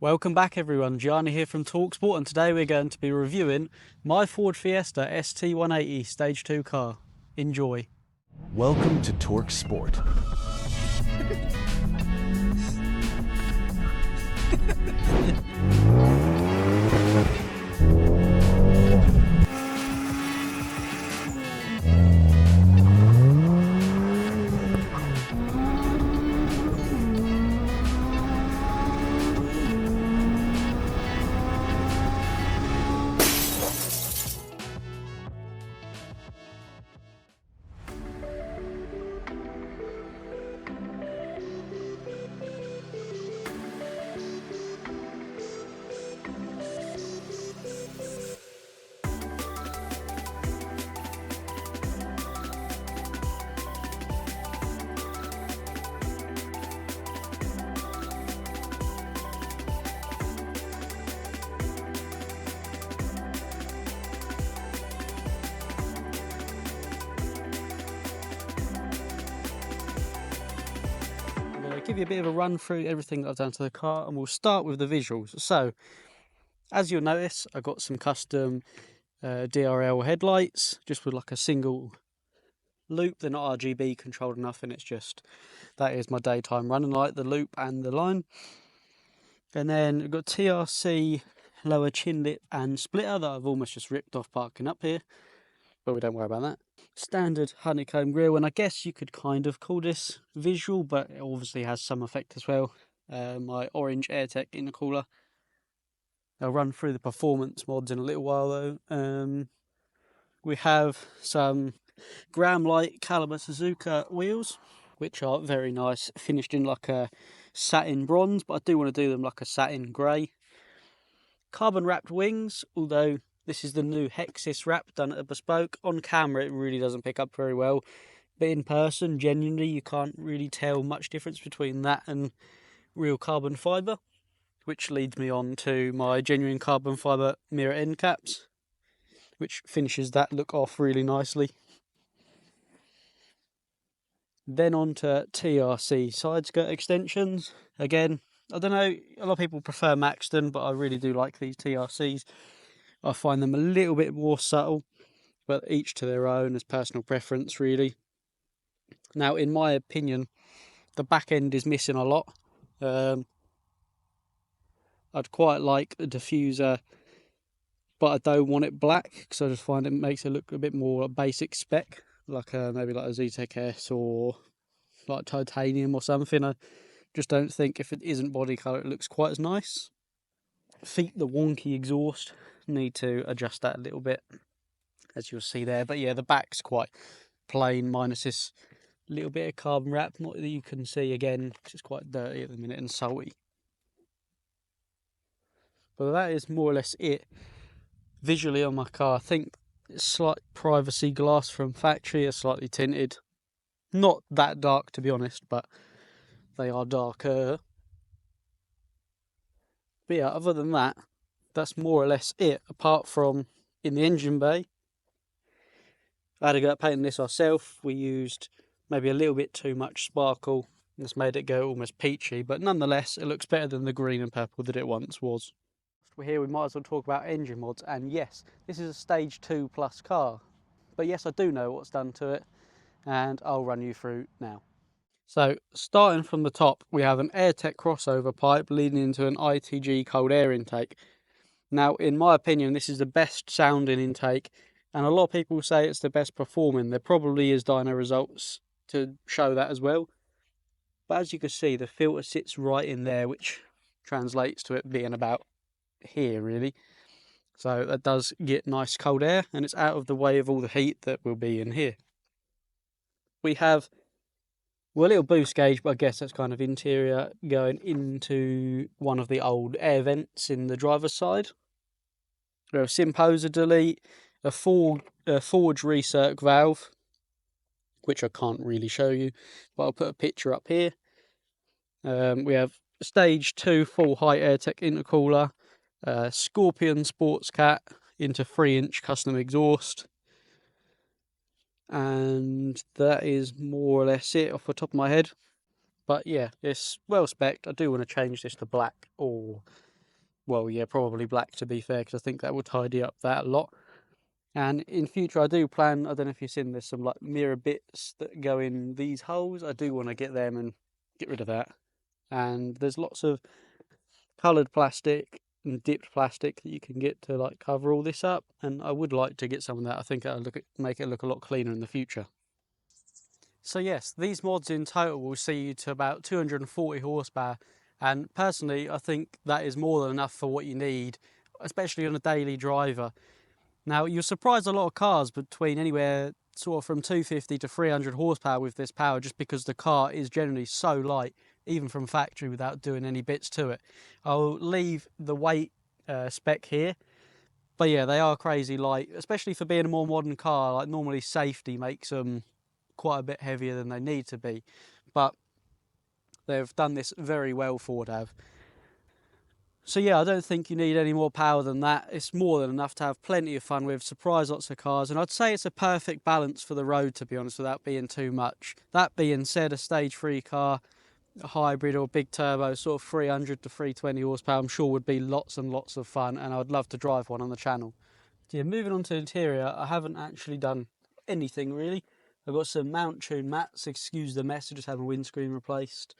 Welcome back everyone, Gianni here from TalkSport, and today we're going to be reviewing my Ford Fiesta ST180 Stage 2 car. Enjoy. Welcome to Torque Sport. Give you a bit of a run through everything that I've done to the car, and we'll start with the visuals. So, as you'll notice, I got some custom DRL headlights, just with like a single loop. They're not RGB controlled enough, and it's just, that is my daytime running light, the loop and the line. And then I've got TRC lower chin lip and splitter that I've almost just ripped off parking up here, but we don't worry about that. Standard honeycomb grille, and I guess you could kind of call this visual, but it obviously has some effect as well. My orange AirTech intercooler. I'll run through the performance mods in a little while though. We have some Gram Light Caliber Suzuka wheels, which are very nice, finished in like a satin bronze, but I do want to do them like a satin grey. Carbon wrapped wings, although this is the new Hexis wrap done at a bespoke. On camera it really doesn't pick up very well, but in person, genuinely, you can't really tell much difference between that and real carbon fibre, which leads me on to my genuine carbon fibre mirror end caps, which finishes that look off really nicely. Then on to TRC side skirt extensions. Again, I don't know, a lot of people prefer Maxton, but I really do like these TRCs. I find them a little bit more subtle, but each to their own, as personal preference really. Now, in my opinion, the back end is missing a lot. I'd quite like a diffuser, but I don't want it black because I just find it makes it look a bit more basic spec, like maybe like a ZTEC S or like titanium or something. I just don't think if it isn't body colour it looks quite as nice. The wonky exhaust, need to adjust that a little bit, as you'll see there. But yeah, the back's quite plain, minus this little bit of carbon wrap, not that you can see again because it's quite dirty at the minute and salty. But that is more or less it visually on my car. I think it's slight privacy glass from factory, are slightly tinted, not that dark to be honest, but they are darker. But yeah, other than that, that's more or less it, apart from in the engine bay. I had to go painting this ourselves. We used maybe a little bit too much sparkle. This made it go almost peachy, but nonetheless it looks better than the green and purple that it once was. We're here, we might as well talk about engine mods. And yes, this is a stage 2 plus car, but yes, I do know what's done to it, and I'll run you through now. So, starting from the top, we have an AirTech crossover pipe leading into an ITG cold air intake. Now, in my opinion, this is the best sounding intake, and a lot of people say it's the best performing. There probably is dyno results to show that as well. But as you can see, the filter sits right in there, which translates to it being about here, really. So that does get nice cold air, and it's out of the way of all the heat that will be in here. We have, well, a little boost gauge, but I guess that's kind of interior, going into one of the old air vents in the driver's side. We have a Simposer delete, a Forge recirc valve, which I can't really show you, but I'll put a picture up here. We have stage 2 full height AirTech intercooler, Scorpion Sports Cat into 3-inch custom exhaust, and that is more or less it off the top of my head. But yeah, it's well spec'd. I do want to change this to black or Well, yeah, probably black to be fair, because I think that would tidy up that a lot. And in future, I do plan, I don't know if you've seen, there's some like mirror bits that go in these holes. I do want to get them and get rid of that. And there's lots of coloured plastic and dipped plastic that you can get to like cover all this up. And I would like to get some of that. I think it'll make it look a lot cleaner in the future. So yes, these mods in total will see you to about 240 horsepower. And personally, I think that is more than enough for what you need, especially on a daily driver. Now, you'll surprise a lot of cars between anywhere sort of from 250 to 300 horsepower with this power, just because the car is generally so light, even from factory, without doing any bits to it. I'll leave the weight spec here. But yeah, they are crazy light, especially for being a more modern car. Like normally safety makes them quite a bit heavier than they need to be. But they've done this very well, Ford have. So yeah, I don't think you need any more power than that. It's more than enough to have plenty of fun with, surprise lots of cars, and I'd say it's a perfect balance for the road, to be honest, without being too much. That being said, a stage 3 car, a hybrid or big turbo, sort of 300 to 320 horsepower, I'm sure would be lots and lots of fun, and I'd love to drive one on the channel. So yeah, moving on to the interior, I haven't actually done anything really. I've got some mount tune mats, excuse the mess, I just have a windscreen replaced.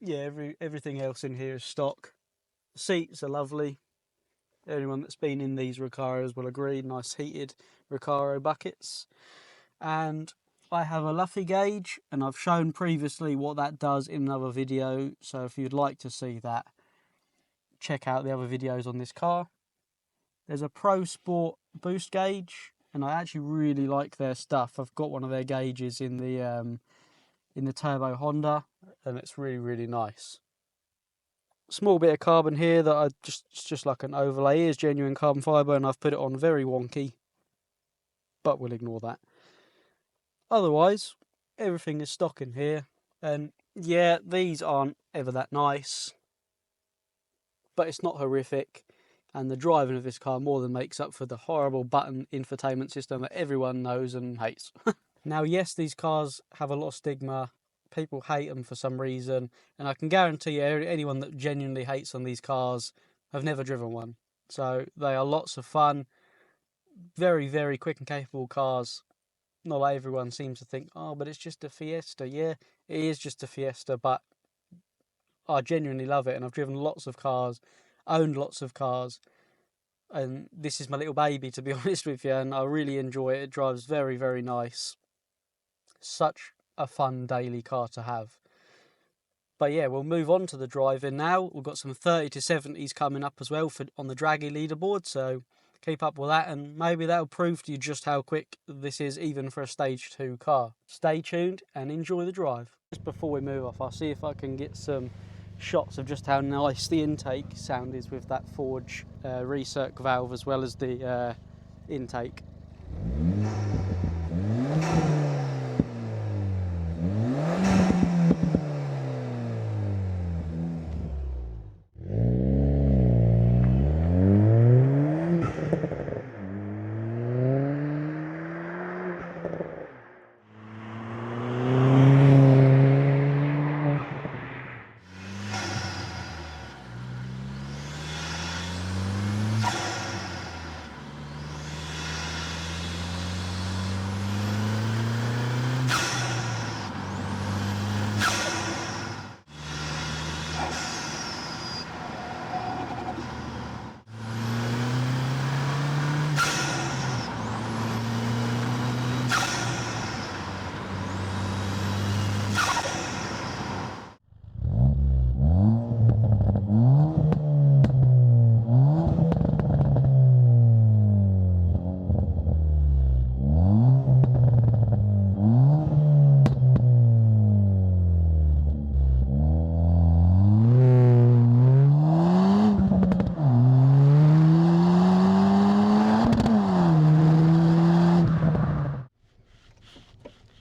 Yeah, everything else in here is stock. The seats are lovely. Anyone that's been in these Recaros will agree. Nice heated Recaro buckets. And I have a Luffy gauge, and I've shown previously what that does in another video. So if you'd like to see that, check out the other videos on this car. There's a Pro Sport boost gauge, and I actually really like their stuff. I've got one of their gauges in the Turbo Honda, and it's really, really nice. Small bit of carbon here that it's just like an overlay. It is genuine carbon fibre, and I've put it on very wonky, but we'll ignore that. Otherwise, everything is stock in here, and yeah, these aren't ever that nice, but it's not horrific, and the driving of this car more than makes up for the horrible button infotainment system that everyone knows and hates. Now, yes, these cars have a lot of stigma. People hate them for some reason, and I can guarantee you anyone that genuinely hates on these cars have never driven one. So they are lots of fun, very, very quick and capable cars. Not like everyone seems to think, oh, but it's just a Fiesta. Yeah, it is just a Fiesta, but I genuinely love it, and I've driven lots of cars, owned lots of cars, and this is my little baby, to be honest with you, and I really enjoy it. It drives very, very nice. Such a fun daily car to have. But yeah, we'll move on to the driving now. We've got some 30 to 70s coming up as well on the dragy leaderboard, so keep up with that, and maybe that'll prove to you just how quick this is even for a stage 2 car. Stay tuned and enjoy the drive. Just before we move off, I'll see if I can get some shots of just how nice the intake sound is with that Forge recirc valve as well as the intake.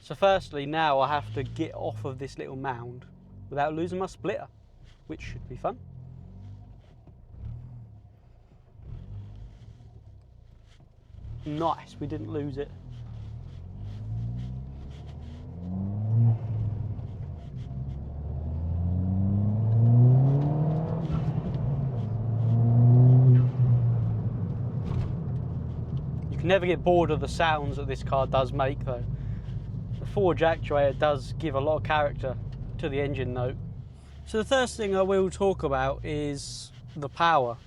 So firstly, now I have to get off of this little mound without losing my splitter, which should be fun. Nice, we didn't lose it. can never get bored of the sounds that this car does make though. The forge actuator does give a lot of character to the engine note. So the first thing I will talk about is the power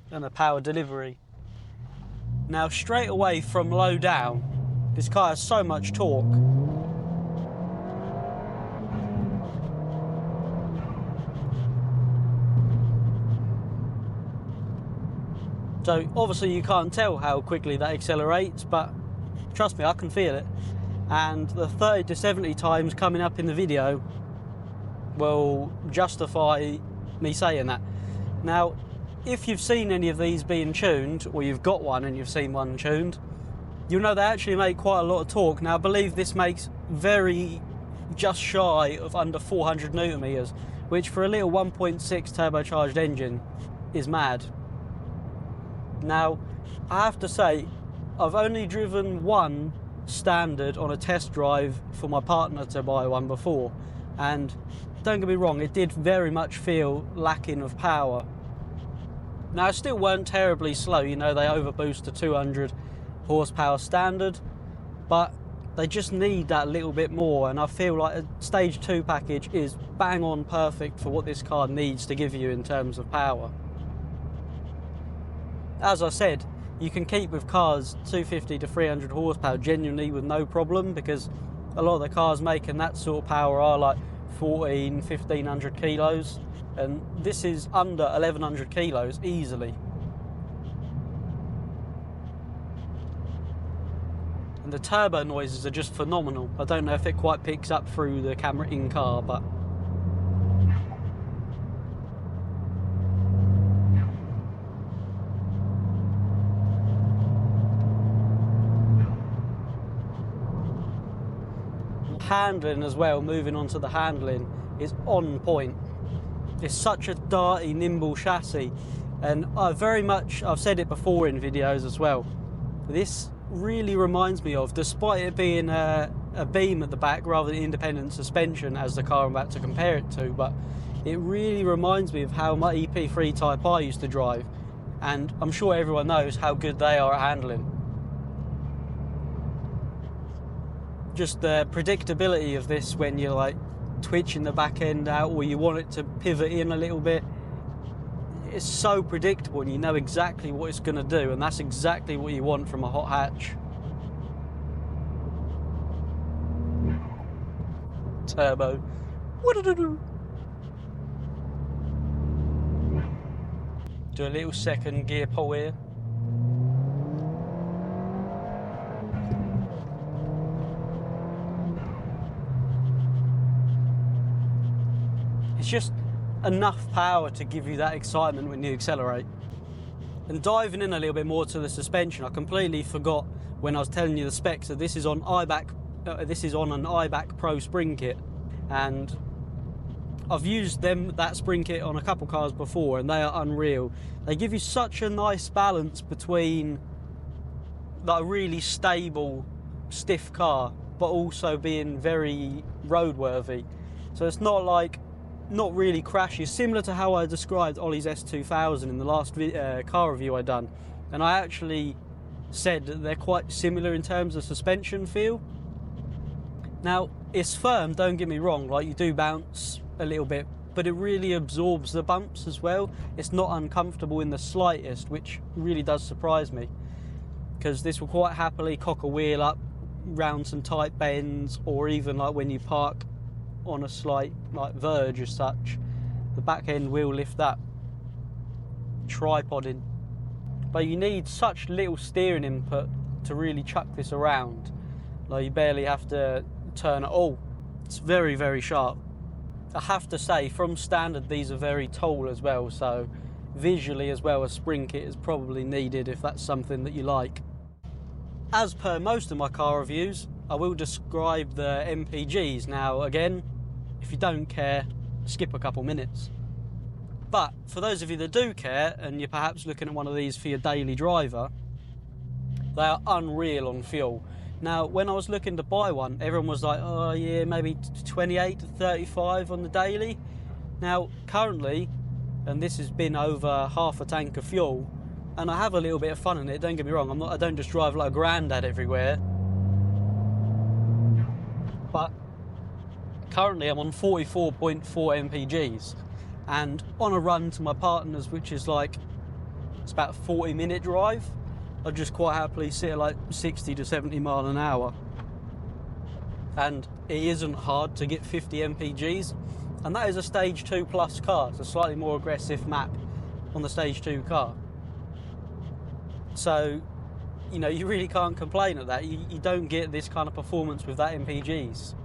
and the power delivery. Now straight away from low down, this car has so much torque. So obviously you can't tell how quickly that accelerates, but trust me, I can feel it. And the 30 to 70 times coming up in the video will justify me saying that. Now, if you've seen any of these being tuned, or you've got one and you've seen one tuned, you'll know they actually make quite a lot of torque. Now I believe this makes just shy of under 400 Newton meters, which for a little 1.6 turbocharged engine is mad. Now, I have to say, I've only driven one standard on a test drive for my partner to buy one before, and don't get me wrong, it did very much feel lacking of power. Now, it still weren't terribly slow, you know, they overboost to 200 horsepower standard, but they just need that little bit more, and I feel like a stage 2 package is bang on perfect for what this car needs to give you in terms of power. As I said, you can keep with cars 250 to 300 horsepower genuinely with no problem, because a lot of the cars making that sort of power are like 1500 kilos, and this is under 1100 kilos easily. And the turbo noises are just phenomenal. I don't know if it quite picks up through the camera in car, but handling as well, moving on to the handling, is on point. It's such a darty, nimble chassis, and I've said it before in videos as well, this really reminds me of, despite it being a beam at the back rather than independent suspension as the car I'm about to compare it to, but it really reminds me of how my EP3 Type R used to drive, and I'm sure everyone knows how good they are at handling. Just the predictability of this when you're like twitching the back end out, or you want it to pivot in a little bit, it's so predictable and you know exactly what it's going to do, and that's exactly what you want from a hot hatch. Turbo. Do a little second gear pull here. It's just enough power to give you that excitement when you accelerate. And diving in a little bit more to the suspension, I completely forgot when I was telling you the specs that this is on an IBAC Pro spring kit, and I've used that spring kit on a couple cars before, and they are unreal. They give you such a nice balance between like a really stable, stiff car, but also being very roadworthy. So it's not really crashy, similar to how I described Ollie's S2000 in the last car review I done. And I actually said that they're quite similar in terms of suspension feel. Now, it's firm, don't get me wrong, like you do bounce a little bit, but it really absorbs the bumps as well. It's not uncomfortable in the slightest, which really does surprise me, because this will quite happily cock a wheel up round some tight bends, or even like when you park on a slight like verge as such, the back end will lift up, tripoding. But you need such little steering input to really chuck this around. Like you barely have to turn at all. It's very, very sharp. I have to say, from standard, these are very tall as well, so visually as well, a spring kit is probably needed if that's something that you like. As per most of my car reviews, I will describe the MPGs. Now again, if you don't care, skip a couple minutes. But for those of you that do care, and you're perhaps looking at one of these for your daily driver, they are unreal on fuel. Now, when I was looking to buy one, everyone was like, oh yeah, maybe 28 to 35 on the daily. Now, currently, and this has been over half a tank of fuel, and I have a little bit of fun in it, don't get me wrong. I don't just drive like a granddad everywhere. But currently I'm on 44.4 mpgs, and on a run to my partner's, which is like, it's about a 40-minute drive, I'd just quite happily sit at like 60 to 70 mile an hour. And it isn't hard to get 50 mpgs, and that is a stage 2 plus car. It's a slightly more aggressive map on the stage 2 car. So, you know, you really can't complain at that. You don't get this kind of performance with that mpgs.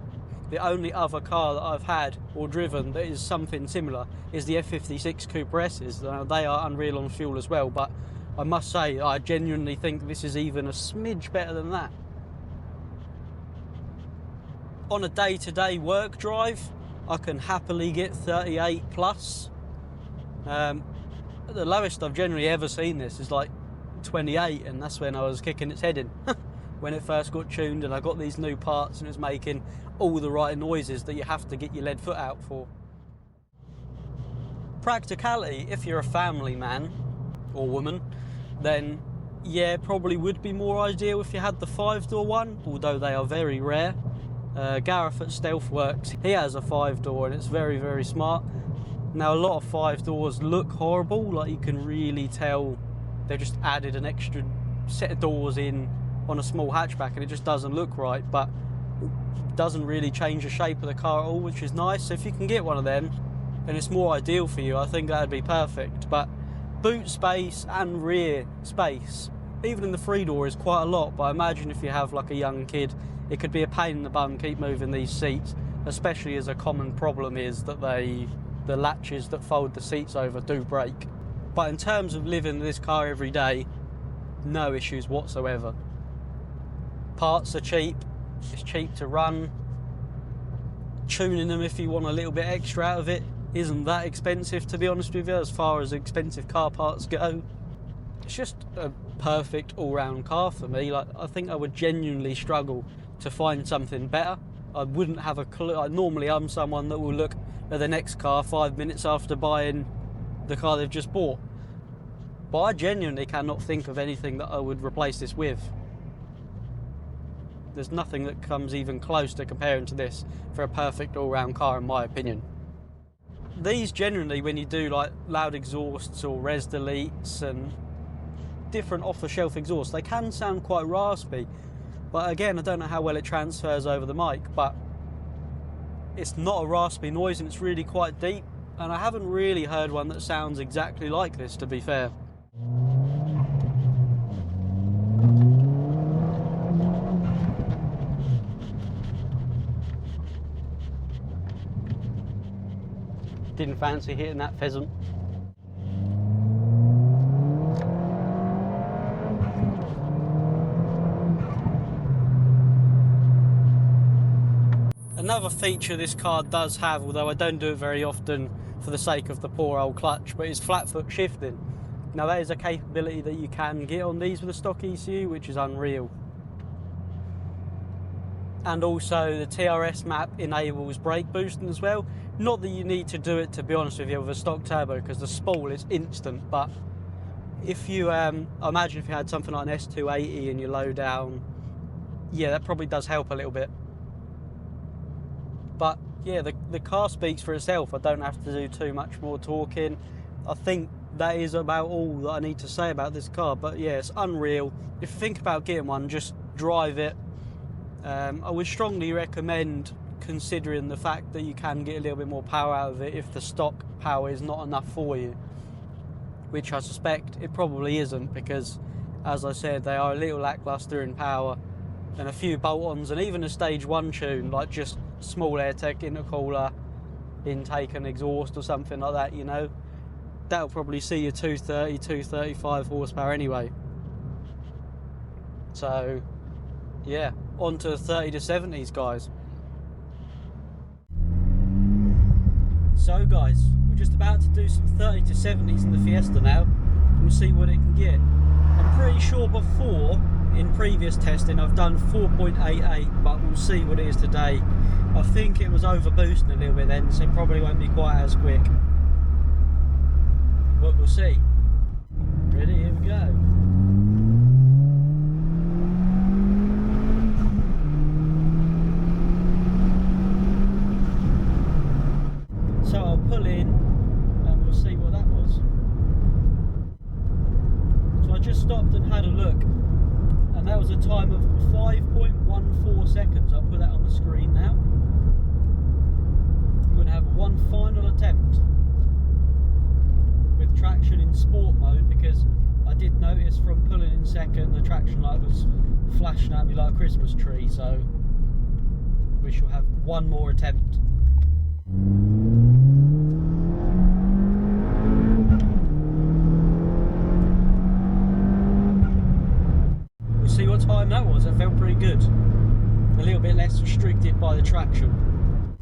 The only other car that I've had or driven that is something similar is the F56 Cooper S's. They are unreal on fuel as well, but I must say I genuinely think this is even a smidge better than that. On a day-to-day work drive, I can happily get 38 plus. The lowest I've generally ever seen this is like 28, and that's when I was kicking its head in. When it first got tuned and I got these new parts and it was making all the right noises that you have to get your lead foot out for. Practicality, if you're a family man or woman, then yeah, probably would be more ideal if you had the 5-door one, although they are very rare. Gareth at Stealthworks, he has a 5-door and it's very, very smart. Now a lot of 5-doors look horrible, like you can really tell they've just added an extra set of doors in on a small hatchback and it just doesn't look right, but it doesn't really change the shape of the car at all, which is nice. So if you can get one of them and it's more ideal for you, I think that'd be perfect. But boot space and rear space, even in the 3-door, is quite a lot, but I imagine if you have like a young kid, it could be a pain in the bum keep moving these seats, especially as a common problem is that the latches that fold the seats over do break. But in terms of living this car every day, no issues whatsoever. Parts are cheap, it's cheap to run. Tuning them, if you want a little bit extra out of it, isn't that expensive, to be honest with you, as far as expensive car parts go. It's just a perfect all-round car for me. Like, I think I would genuinely struggle to find something better. I wouldn't have a clue. Normally I'm someone that will look at the next car 5 minutes after buying the car they've just bought. But I genuinely cannot think of anything that I would replace this with. There's nothing that comes even close to comparing to this for a perfect all-round car, in my opinion. These generally, when you do like loud exhausts or res deletes and different off-the-shelf exhausts, they can sound quite raspy. But again, I don't know how well it transfers over the mic, but it's not a raspy noise and it's really quite deep. And I haven't really heard one that sounds exactly like this, to be fair. Didn't fancy hitting that pheasant. Another feature this car does have, although I don't do it very often for the sake of the poor old clutch, but is flat foot shifting. Now that is a capability that you can get on these with a stock ECU, which is unreal. And also the TRS map enables brake boosting as well. Not that you need to do it, to be honest with you, with a stock turbo, because the spool is instant, but if you, I imagine if you had something like an S180 in your low down, yeah, that probably does help a little bit. But yeah, the car speaks for itself. I don't have to do too much more talking. I think that is about all that I need to say about this car. But yeah, it's unreal. If you think about getting one, just drive it. I would strongly recommend considering the fact that you can get a little bit more power out of it if the stock power is not enough for you, which I suspect it probably isn't, because as I said, they are a little lackluster in power, and a few bolt-ons and even a stage 1 tune, like just small air tech intercooler intake and exhaust or something like that, you know, that'll probably see you 230, 235 horsepower anyway. So yeah, on to 30 to 70s, guys. So guys, we're just about to do some 30 to 70s in the Fiesta now. We'll see what it can get. I'm pretty sure before, in previous testing, I've done 4.88, but we'll see what it is today. I think it was over boosting a little bit then, so it probably won't be quite as quick. But we'll see. Ready? Here we go. look, and that was a time of 5.14 seconds. I'll put that on the screen now. I'm going to have one final attempt with traction in sport mode, because I did notice from pulling in second the traction light was flashing at me like a Christmas tree, so we shall have one more attempt. We'll see what time that was. It felt pretty good. A little bit less restricted by the traction.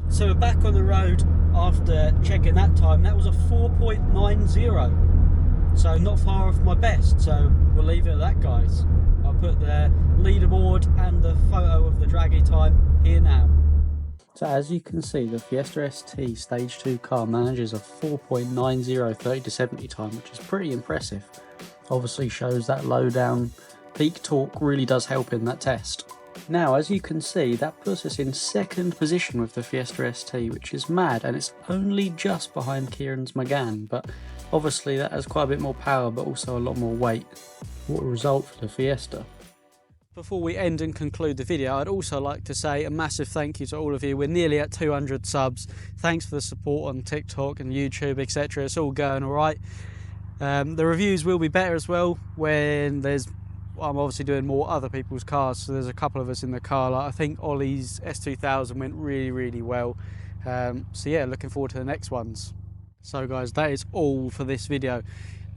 So we're back on the road after checking that time. That was a 4.90. So not far off my best. So we'll leave it at that, guys. I'll put the leaderboard and the photo of the dragy time here now. So as you can see, the Fiesta ST Stage 2 car manages a 4.90 30 to 70 time, which is pretty impressive. Obviously shows that low down peak torque really does help in that test. Now, as you can see, that puts us in second position with the Fiesta ST, which is mad, and it's only just behind Kieran's Megane, but obviously that has quite a bit more power, but also a lot more weight. What a result for the Fiesta. Before we end and conclude the video, I'd also like to say a massive thank you to all of you. We're nearly at 200 subs. Thanks for the support on TikTok and YouTube, etc. It's all going all right. The reviews will be better as well when I'm obviously doing more other people's cars, so there's a couple of us in the car. Like I think Ollie's S2000 went really well. So yeah, looking forward to the next ones. So guys, that is all for this video.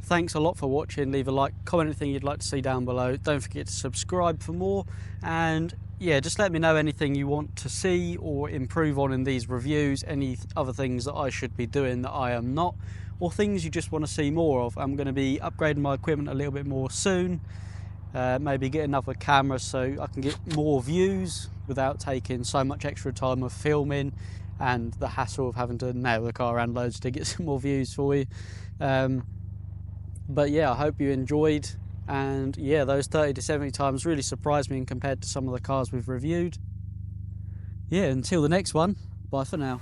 Thanks a lot for watching. Leave a like, comment anything you'd like to see down below. Don't forget to subscribe for more, and yeah, just let me know anything you want to see or improve on in these reviews, any other things that I should be doing that I am not, or things you just want to see more of. I'm going to be upgrading my equipment a little bit more soon. Maybe get another camera so I can get more views without taking so much extra time of filming and the hassle of having to nail the car around loads to get some more views for you. But yeah, I hope you enjoyed, and yeah, those 30 to 70 times really surprised me compared to some of the cars we've reviewed. Yeah, until the next one, bye for now.